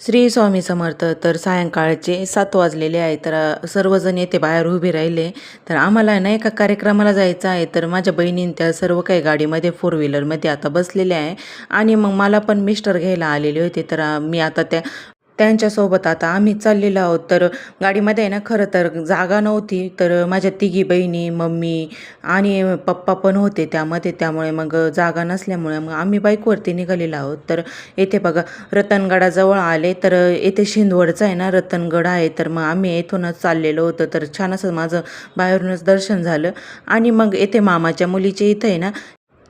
श्री स्वामी समर्थ. तर सायंकाळचे 7 वाजलेले आहे. तर सर्वजण येथे बाहेर उभे राहिले. तर आम्हाला ना एका कार्यक्रमाला जायचं आहे. तर माझ्या बहिणीने त्या सर्व काही गाडीमध्ये 4 व्हीलरमध्ये आता बसलेले आहे आणि मग मला पण मिस्टर घ्यायला आलेले होते. तर मी आता त्यांच्यासोबत आता आम्ही चाललेलो आहोत. तर गाडीमध्ये आहे ना खरं तर जागा नव्हती. तर माझ्या तिघी बहिणी, मम्मी आणि पप्पा पण होते त्यामध्ये. त्यामुळे मग जागा नसल्यामुळे मग आम्ही बाईकवरती निघालेलो आहोत. तर येथे बघा रतनगडाजवळ आले. तर येथे शिंदवडचं आहे ना रतनगड आहे. तर मग आम्ही येथूनच चाललेलो होतो. तर छान असं माझं बाहेरूनच दर्शन झालं. आणि मग येथे मामाच्या मुलीचे इथं आहे ना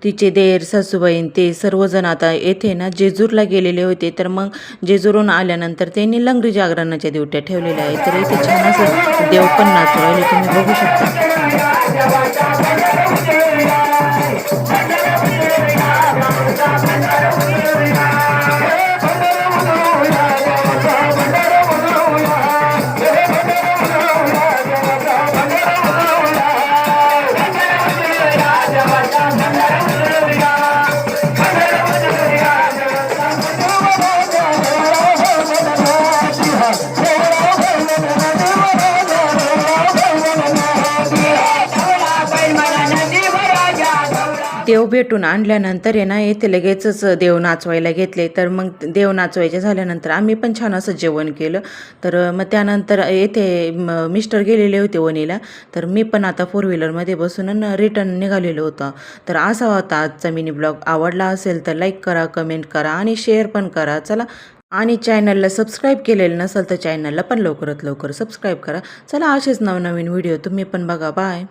तिचे देर सासूबाईन ते सर्वजण आता येथे ना जेजूरला गेलेले होते. तर मग जेजूरून आल्यानंतर त्यांनी लंगरी जागरणाच्या ड्युट्या ठेवलेल्या आहेत. तर इथे छान असं देव पण नाचू राहिले, तुम्ही बघू शकता. देव भेटून आणल्यानंतर आहे ना येथे लगेचच देव नाचवायला घेतले. तर मग देव नाचवायचे झाल्यानंतर आम्ही पण छान असं जेवण केलं. तर मग त्यानंतर येथे मिस्टर गेलेले होते वणीला. तर मी पण आता 4 व्हीलरमध्ये बसून रिटर्न निघालेलो होतो. तर असा होता आजचा मिनी ब्लॉग. आवडला असेल तर लाईक करा, कमेंट करा आणि शेअर पण करा. चला, आणि चॅनलला सबस्क्राईब केलेलं नसेल तर चॅनलला पण लवकरात लवकर सबस्क्राईब करा. चला, असेच नवनवीन व्हिडिओ तुम्ही पण बघा. बाय.